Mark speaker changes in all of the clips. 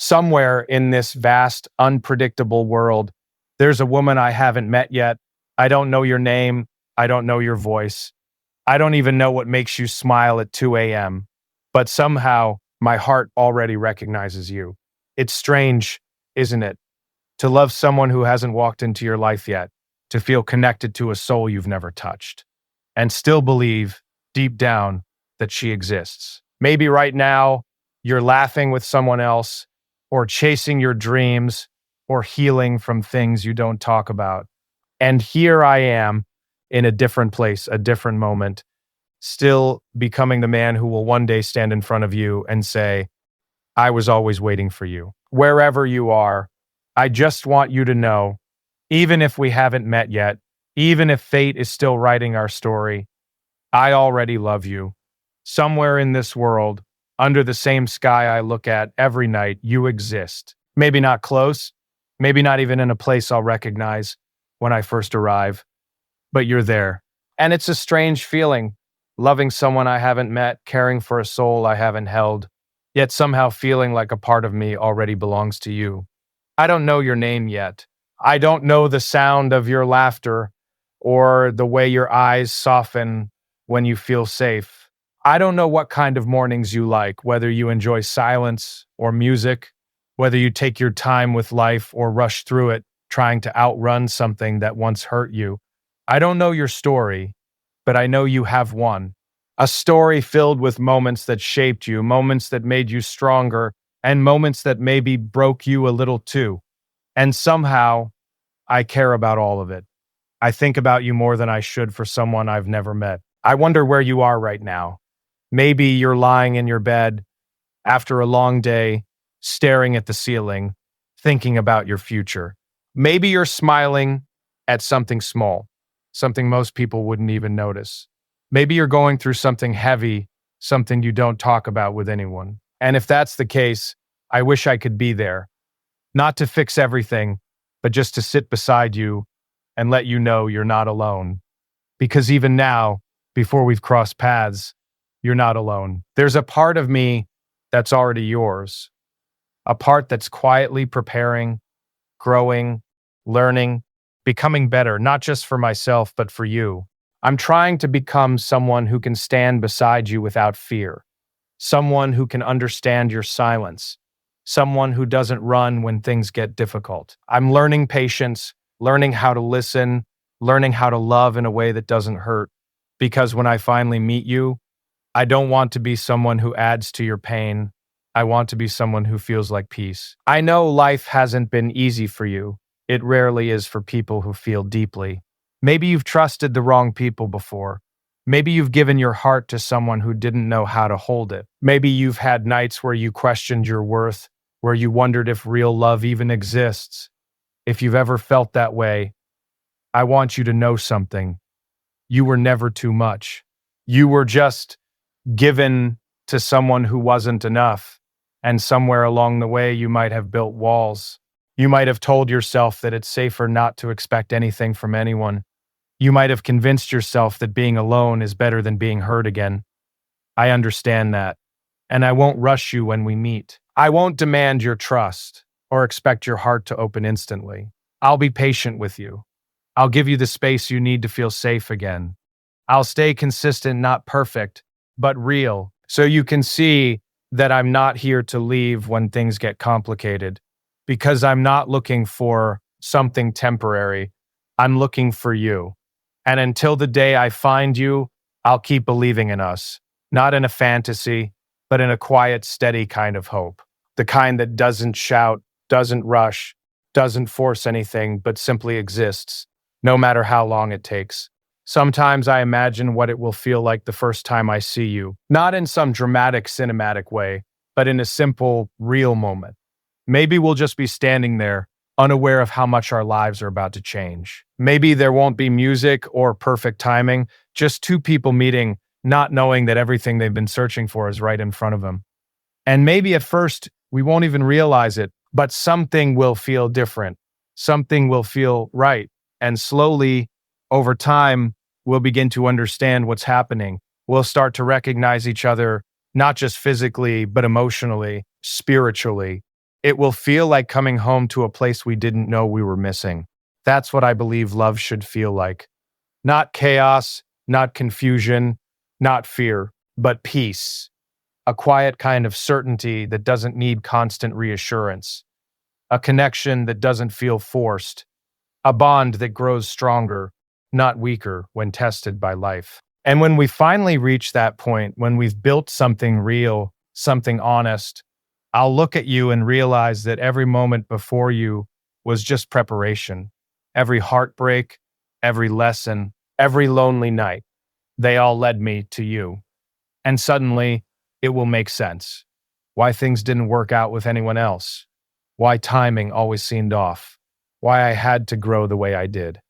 Speaker 1: Somewhere in this vast, unpredictable world, there's a woman I haven't met yet. I don't know your name. I don't know your voice. I don't even know what makes you smile at 2 a.m. But somehow, my heart already recognizes you. It's strange, isn't it? To love someone who hasn't walked into your life yet, to feel connected to a soul you've never touched, and still believe, deep down, that she exists. Maybe right now, you're laughing with someone else, or chasing your dreams, or healing from things you don't talk about. And here I am, in a different place, a different moment, still becoming the man who will one day stand in front of you and say, I was always waiting for you. Wherever you are, I just want you to know, even if we haven't met yet, even if fate is still writing our story, I already love you. Somewhere in this world, under the same sky I look at every night, you exist. Maybe not close, maybe not even in a place I'll recognize when I first arrive, but you're there. And it's a strange feeling, loving someone I haven't met, caring for a soul I haven't held, yet somehow feeling like a part of me already belongs to you. I don't know your name yet. I don't know the sound of your laughter or the way your eyes soften when you feel safe. I don't know what kind of mornings you like, whether you enjoy silence or music, whether you take your time with life or rush through it, trying to outrun something that once hurt you. I don't know your story, but I know you have one. A story filled with moments that shaped you, moments that made you stronger, and moments that maybe broke you a little too. And somehow, I care about all of it. I think about you more than I should for someone I've never met. I wonder where you are right now. Maybe you're lying in your bed after a long day, staring at the ceiling, thinking about your future. Maybe you're smiling at something small, something most people wouldn't even notice. Maybe you're going through something heavy, something you don't talk about with anyone. And if that's the case, I wish I could be there. Not to fix everything, but just to sit beside you and let you know you're not alone. Because even now, before we've crossed paths, you're not alone. There's a part of me that's already yours. A part that's quietly preparing, growing, learning, becoming better, not just for myself, but for you. I'm trying to become someone who can stand beside you without fear. Someone who can understand your silence. Someone who doesn't run when things get difficult. I'm learning patience, learning how to listen, learning how to love in a way that doesn't hurt. Because when I finally meet you, I don't want to be someone who adds to your pain. I want to be someone who feels like peace. I know life hasn't been easy for you. It rarely is for people who feel deeply. Maybe you've trusted the wrong people before. Maybe you've given your heart to someone who didn't know how to hold it. Maybe you've had nights where you questioned your worth, where you wondered if real love even exists. If you've ever felt that way, I want you to know something. You were never too much. You were just given to someone who wasn't enough. And somewhere along the way, you might have built walls. You might have told yourself that it's safer not to expect anything from anyone. You might have convinced yourself that being alone is better than being hurt again. I understand that. And I won't rush you when we meet. I won't demand your trust or expect your heart to open instantly. I'll be patient with you. I'll give you the space you need to feel safe again. I'll stay consistent, not perfect, but real, so you can see that I'm not here to leave when things get complicated, because I'm not looking for something temporary. I'm looking for you. And until the day I find you, I'll keep believing in us, not in a fantasy, but in a quiet, steady kind of hope. The kind that doesn't shout, doesn't rush, doesn't force anything, but simply exists, no matter how long it takes. Sometimes I imagine what it will feel like the first time I see you, not in some dramatic cinematic way, but in a simple, real moment. Maybe we'll just be standing there, unaware of how much our lives are about to change. Maybe there won't be music or perfect timing, just two people meeting, not knowing that everything they've been searching for is right in front of them. And maybe at first, we won't even realize it, but something will feel different. Something will feel right. And slowly, over time, we'll begin to understand what's happening. We'll start to recognize each other, not just physically, but emotionally, spiritually. It will feel like coming home to a place we didn't know we were missing. That's what I believe love should feel like. Not chaos, not confusion, not fear, but peace. A quiet kind of certainty that doesn't need constant reassurance. A connection that doesn't feel forced. A bond that grows stronger, not weaker when tested by life. And when we finally reach that point, when we've built something real, something honest, I'll look at you and realize that every moment before you was just preparation. Every heartbreak, every lesson, every lonely night, they all led me to you. And suddenly, it will make sense. Why things didn't work out with anyone else. Why timing always seemed off. Why I had to grow the way I did.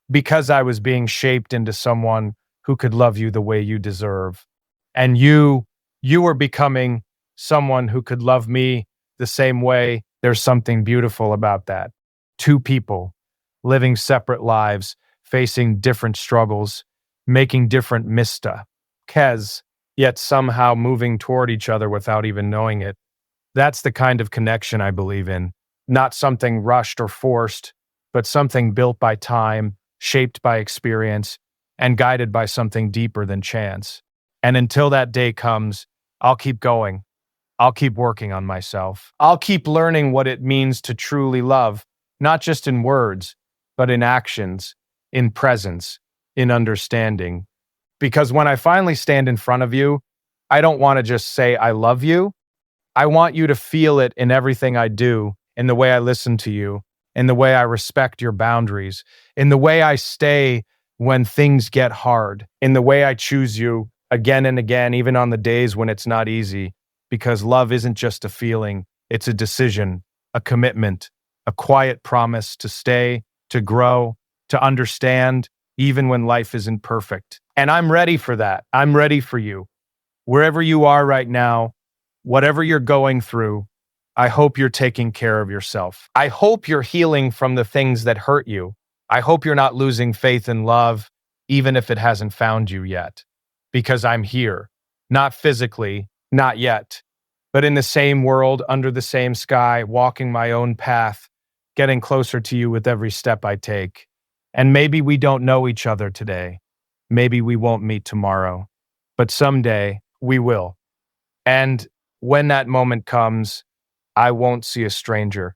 Speaker 1: Because I was being shaped into someone who could love you the way you deserve. And you were becoming someone who could love me the same way. There's something beautiful about that. Two people living separate lives, facing different struggles, making different mistakes, yet somehow moving toward each other without even knowing it. That's the kind of connection I believe in. Not something rushed or forced, but something built by time, shaped by experience, and guided by something deeper than chance. And until that day comes, I'll keep going. I'll keep working on myself. I'll keep learning what it means to truly love, not just in words, but in actions, in presence, in understanding. Because when I finally stand in front of you, I don't want to just say I love you. I want you to feel it in everything I do, in the way I listen to you, in the way I respect your boundaries, in the way I stay when things get hard, in the way I choose you again and again, even on the days when it's not easy. Because love isn't just a feeling, it's a decision, a commitment, a quiet promise to stay, to grow, to understand, even when life isn't perfect. And I'm ready for that. I'm ready for you. Wherever you are right now, whatever you're going through, I hope you're taking care of yourself. I hope you're healing from the things that hurt you. I hope you're not losing faith in love, even if it hasn't found you yet. Because I'm here. Not physically, not yet, but in the same world, under the same sky, walking my own path, getting closer to you with every step I take. And maybe we don't know each other today. Maybe we won't meet tomorrow. But someday, we will. And when that moment comes, I won't see a stranger.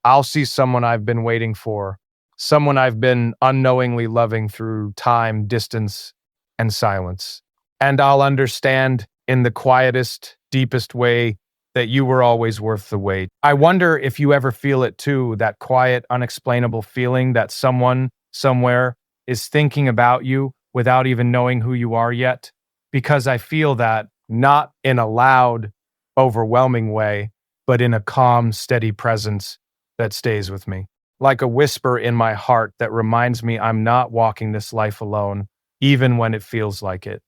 Speaker 1: I'll see someone I've been waiting for, someone I've been unknowingly loving through time, distance, and silence. And I'll understand in the quietest, deepest way that you were always worth the wait. I wonder if you ever feel it too, that quiet, unexplainable feeling that someone, somewhere, is thinking about you without even knowing who you are yet. Because I feel that not in a loud, overwhelming way, but in a calm, steady presence that stays with me. Like a whisper in my heart that reminds me I'm not walking this life alone, even when it feels like it.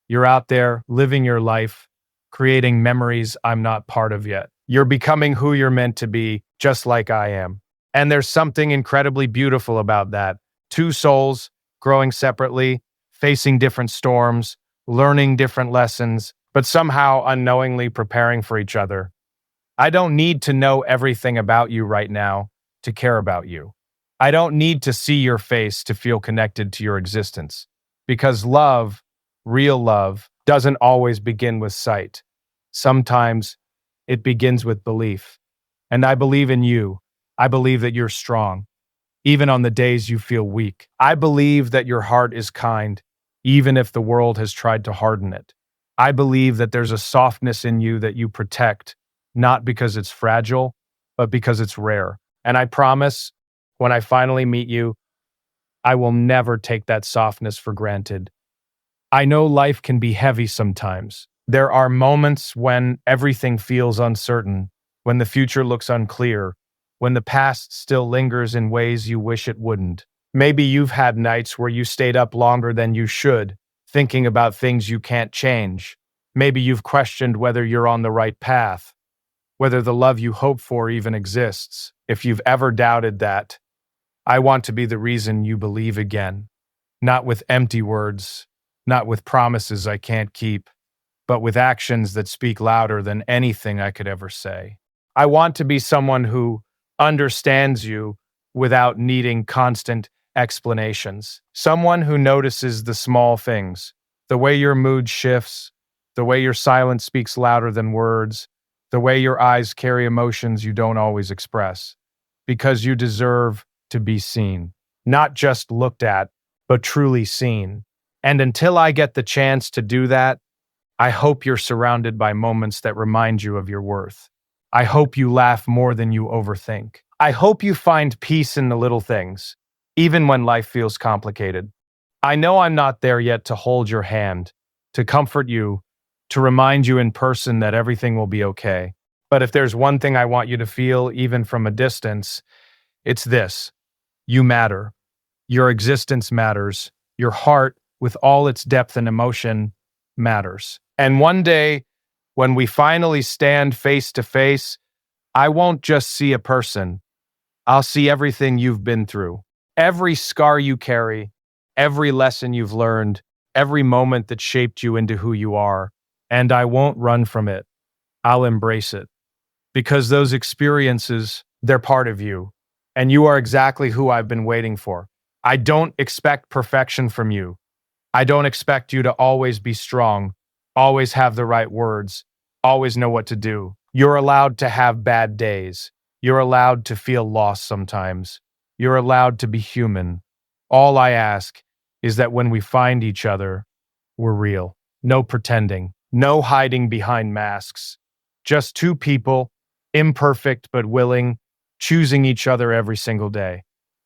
Speaker 1: You're out there living your life, creating memories I'm not part of yet. You're becoming who you're meant to be, just like I am. And there's something incredibly beautiful about that. Two souls growing separately, facing different storms, learning different lessons, but somehow unknowingly preparing for each other. I don't need to know everything about you right now to care about you. I don't need to see your face to feel connected to your existence. Because love, real love, doesn't always begin with sight. Sometimes it begins with belief. And I believe in you. I believe that you're strong, even on the days you feel weak. I believe that your heart is kind, even if the world has tried to harden it. I believe that there's a softness in you that you protect, not because it's fragile, but because it's rare. And I promise, when I finally meet you, I will never take that softness for granted. I know life can be heavy sometimes. There are moments when everything feels uncertain, when the future looks unclear, when the past still lingers in ways you wish it wouldn't. Maybe you've had nights where you stayed up longer than you should, thinking about things you can't change. Maybe you've questioned whether you're on the right path, whether the love you hope for even exists. If you've ever doubted that, I want to be the reason you believe again. Not with empty words, not with promises I can't keep, but with actions that speak louder than anything I could ever say. I want to be someone who understands you without needing constant explanations. Someone who notices the small things, the way your mood shifts, the way your silence speaks louder than words, the way your eyes carry emotions you don't always express. Because you deserve to be seen, not just looked at, but truly seen. And until I get the chance to do that, I hope you're surrounded by moments that remind you of your worth. I hope you laugh more than you overthink. I hope you find peace in the little things, even when life feels complicated. I know I'm not there yet to hold your hand, to comfort you, to remind you in person that everything will be okay. But if there's one thing I want you to feel, even from a distance, it's this: you matter. Your existence matters. Your heart, with all its depth and emotion, matters. And one day, when we finally stand face to face, I won't just see a person. I'll see everything you've been through, every scar you carry, every lesson you've learned, every moment that shaped you into who you are. And I won't run from it. I'll embrace it. Because those experiences, they're part of you. And you are exactly who I've been waiting for. I don't expect perfection from you. I don't expect you to always be strong, always have the right words, always know what to do. You're allowed to have bad days. You're allowed to feel lost sometimes. You're allowed to be human. All I ask is that when we find each other, we're real. No pretending, no hiding behind masks. Just two people, imperfect but willing, choosing each other every single day.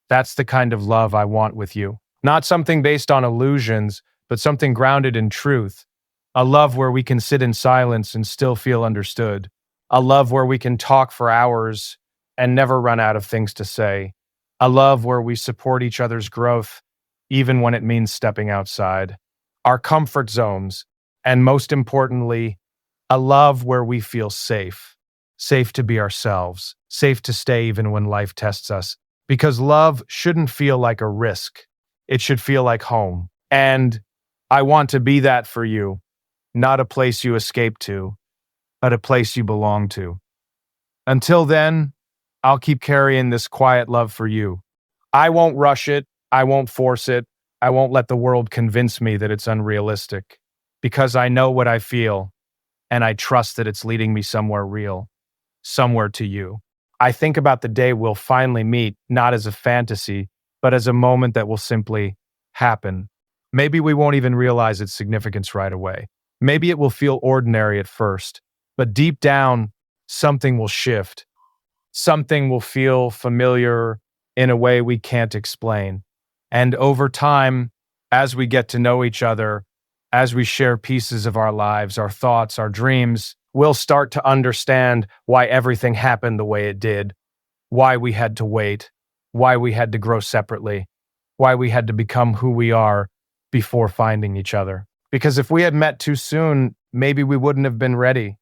Speaker 1: That's the kind of love I want with you. Not something based on illusions, but something grounded in truth. A love where we can sit in silence and still feel understood. A love where we can talk for hours and never run out of things to say. A love where we support each other's growth, even when it means stepping outside our comfort zones, and most importantly, a love where we feel safe. Safe to be ourselves, safe to stay even when life tests us. Because love shouldn't feel like a risk. It should feel like home. And I want to be that for you, not a place you escape to, but a place you belong to. Until then, I'll keep carrying this quiet love for you. I won't rush it. I won't force it. I won't let the world convince me that it's unrealistic. Because I know what I feel, and I trust that it's leading me somewhere real, somewhere to you. I think about the day we'll finally meet, not as a fantasy, but as a moment that will simply happen. Maybe we won't even realize its significance right away. Maybe it will feel ordinary at first, but deep down, something will shift. Something will feel familiar in a way we can't explain. And over time, as we get to know each other, as we share pieces of our lives, our thoughts, our dreams, we'll start to understand why everything happened the way it did, why we had to wait, why we had to grow separately, why we had to become who we are before finding each other. Because if we had met too soon, maybe we wouldn't have been ready.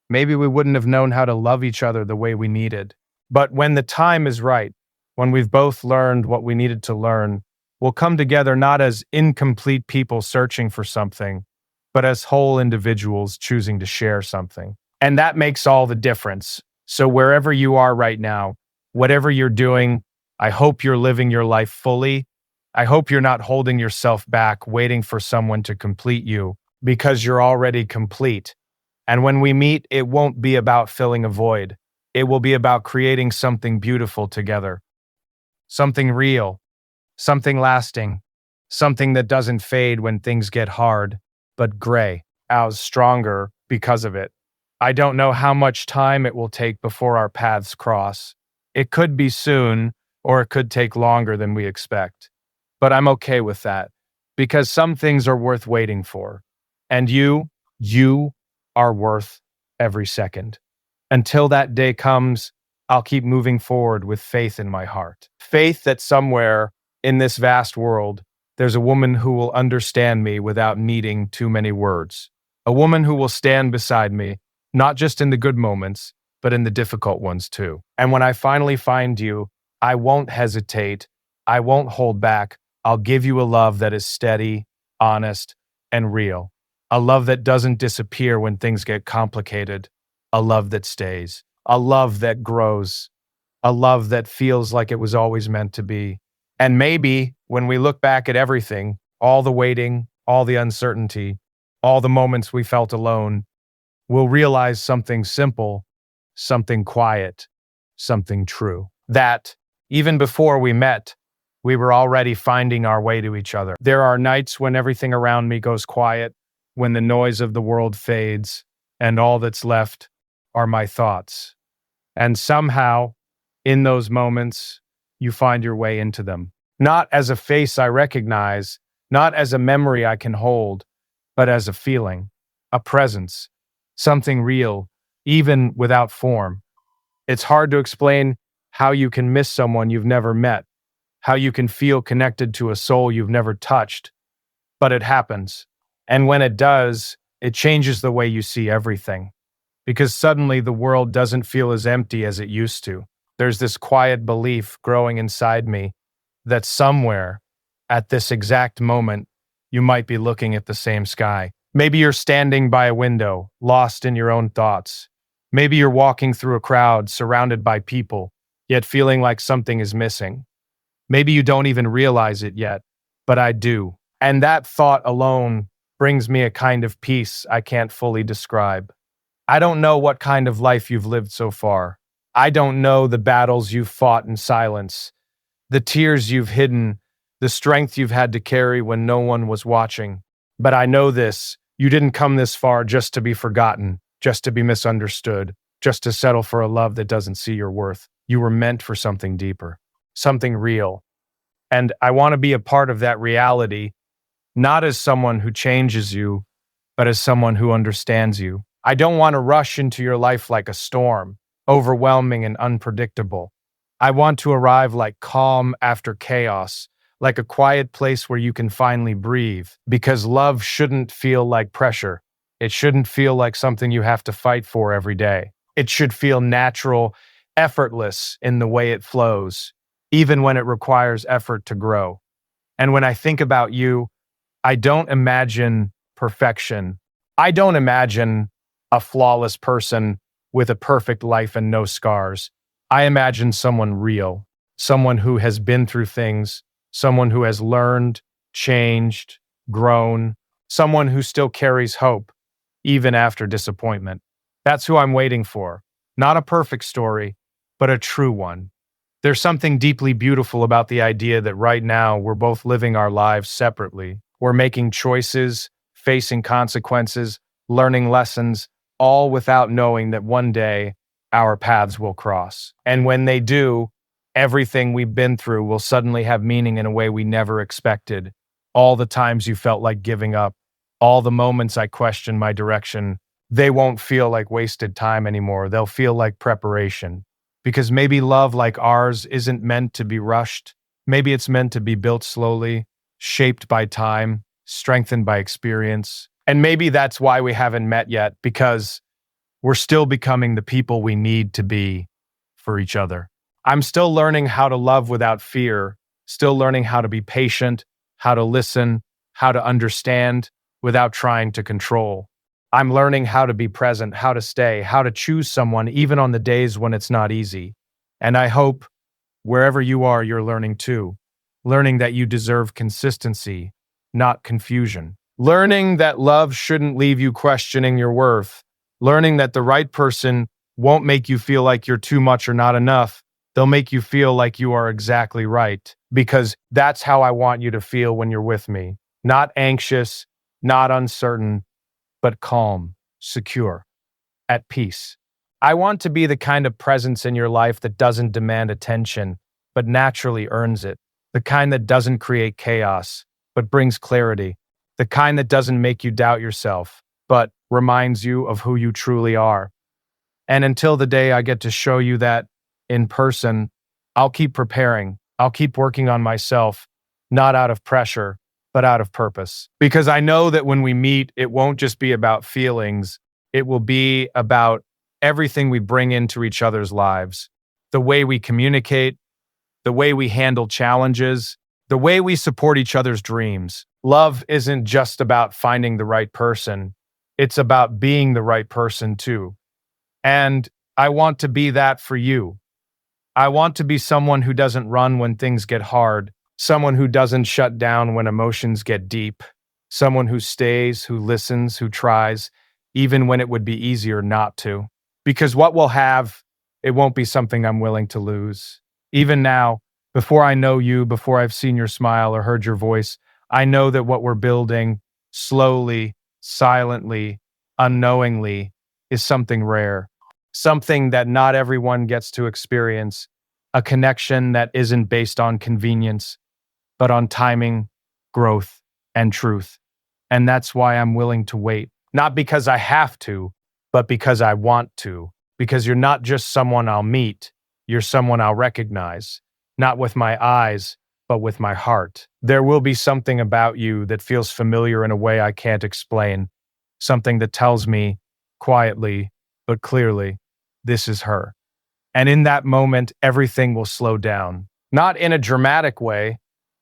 Speaker 1: Maybe we wouldn't have known how to love each other the way we needed. But when the time is right, when we've both learned what we needed to learn, we'll come together not as incomplete people searching for something, but as whole individuals choosing to share something. And that makes all the difference. So wherever you are right now, whatever you're doing, I hope you're living your life fully. I hope you're not holding yourself back, waiting for someone to complete you, because you're already complete. And when we meet, it won't be about filling a void. It will be about creating something beautiful together. Something real, something lasting, something that doesn't fade when things get hard, but gray, out stronger because of it. I don't know how much time it will take before our paths cross. It could be soon, or it could take longer than we expect. But I'm okay with that, because some things are worth waiting for. And you are worth every second. Until that day comes, I'll keep moving forward with faith in my heart. Faith that somewhere in this vast world, there's a woman who will understand me without needing too many words. A woman who will stand beside me, not just in the good moments, but in the difficult ones too. And when I finally find you, I won't hesitate. I won't hold back. I'll give you a love that is steady, honest, and real. A love that doesn't disappear when things get complicated. A love that stays. a love that grows, a love that feels like it was always meant to be. And maybe when we look back at everything, all the waiting, all the uncertainty, all the moments we felt alone, we'll realize something simple, something quiet, something true. That, even before we met, we were already finding our way to each other. There are nights when everything around me goes quiet, when the noise of the world fades, and all that's left are my thoughts. And somehow, in those moments, you find your way into them. Not as a face I recognize, not as a memory I can hold, but as a feeling, a presence, something real, even without form. It's hard to explain how you can miss someone you've never met, how you can feel connected to a soul you've never touched, but it happens. And when it does, it changes the way you see everything. Because suddenly the world doesn't feel as empty as it used to. There's this quiet belief growing inside me that somewhere, at this exact moment, you might be looking at the same sky. Maybe you're standing by a window, lost in your own thoughts. Maybe you're walking through a crowd, surrounded by people, yet feeling like something is missing. Maybe you don't even realize it yet, but I do. And that thought alone brings me a kind of peace I can't fully describe. I don't know what kind of life you've lived so far. I don't know the battles you've fought in silence, the tears you've hidden, the strength you've had to carry when no one was watching. But I know this, you didn't come this far just to be forgotten, just to be misunderstood, just to settle for a love that doesn't see your worth. You were meant for something deeper, something real. And I want to be a part of that reality, not as someone who changes you, but as someone who understands you. I don't want to rush into your life like a storm, overwhelming and unpredictable. I want to arrive like calm after chaos, like a quiet place where you can finally breathe, because love shouldn't feel like pressure. It shouldn't feel like something you have to fight for every day. It should feel natural, effortless in the way it flows, even when it requires effort to grow. And when I think about you, I don't imagine perfection. I don't imagine a flawless person with a perfect life and no scars. I imagine someone real, someone who has been through things, someone who has learned, changed, grown, someone who still carries hope, even after disappointment. That's who I'm waiting for. Not a perfect story, but a true one. There's something deeply beautiful about the idea that right now we're both living our lives separately. We're making choices, facing consequences, learning lessons, all without knowing that one day our paths will cross. And when they do, everything we've been through will suddenly have meaning in a way we never expected. All the times you felt like giving up, all the moments I questioned my direction, they won't feel like wasted time anymore. They'll feel like preparation. Because maybe love like ours isn't meant to be rushed. Maybe it's meant to be built slowly, shaped by time, strengthened by experience. And maybe that's why we haven't met yet, because we're still becoming the people we need to be for each other. I'm still learning how to love without fear, still learning how to be patient, how to listen, how to understand without trying to control. I'm learning how to be present, how to stay, how to choose someone even on the days when it's not easy. And I hope wherever you are, you're learning too. Learning that you deserve consistency, not confusion. Learning that love shouldn't leave you questioning your worth. Learning that the right person won't make you feel like you're too much or not enough. They'll make you feel like you are exactly right. Because that's how I want you to feel when you're with me. Not anxious, not uncertain, but calm, secure, at peace. I want to be the kind of presence in your life that doesn't demand attention, but naturally earns it. The kind that doesn't create chaos, but brings clarity. The kind that doesn't make you doubt yourself, but reminds you of who you truly are. And until the day I get to show you that in person, I'll keep preparing. I'll keep working on myself, not out of pressure, but out of purpose. Because I know that when we meet, it won't just be about feelings. It will be about everything we bring into each other's lives. The way we communicate, the way we handle challenges, the way we support each other's dreams. Love isn't just about finding the right person. It's about being the right person too. And I want to be that for you. I want to be someone who doesn't run when things get hard, someone who doesn't shut down when emotions get deep, someone who stays, who listens, who tries, even when it would be easier not to. Because what we'll have, it won't be something I'm willing to lose. Even now, before I know you, before I've seen your smile or heard your voice, I know that what we're building, slowly, silently, unknowingly, is something rare, something that not everyone gets to experience, a connection that isn't based on convenience, but on timing, growth, and truth. And that's why I'm willing to wait. Not because I have to, but because I want to. Because you're not just someone I'll meet, you're someone I'll recognize. Not with my eyes, but with my heart. There will be something about you that feels familiar in a way I can't explain. Something that tells me, quietly, but clearly, this is her. And in that moment, everything will slow down. Not in a dramatic way,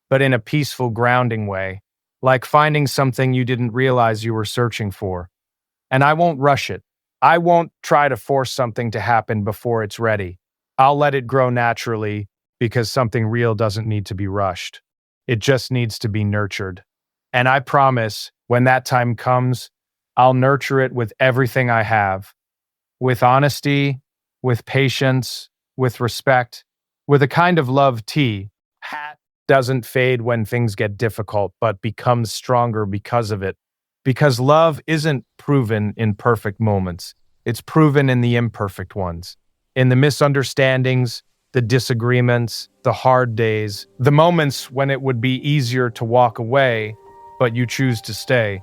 Speaker 1: but in a peaceful, grounding way, like finding something you didn't realize you were searching for. And I won't rush it. I won't try to force something to happen before it's ready. I'll let it grow naturally because something real doesn't need to be rushed. It just needs to be nurtured. And I promise, when that time comes, I'll nurture it with everything I have, with honesty, with patience, with respect, with a kind of love hat doesn't fade when things get difficult, but becomes stronger because of it. Because love isn't proven in perfect moments, it's proven in the imperfect ones, in the misunderstandings, the disagreements, the hard days, the moments when it would be easier to walk away, but you choose to stay.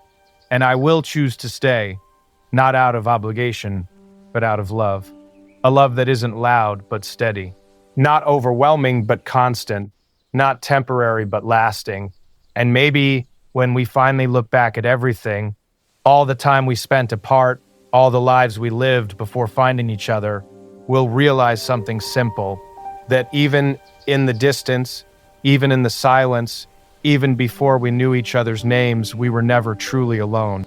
Speaker 1: And I will choose to stay, not out of obligation, but out of love. A love that isn't loud, but steady. Not overwhelming, but constant. Not temporary, but lasting. And maybe when we finally look back at everything, all the time we spent apart, all the lives we lived before finding each other, we'll realize something simple, that even in the distance, even in the silence, even before we knew each other's names, we were never truly alone.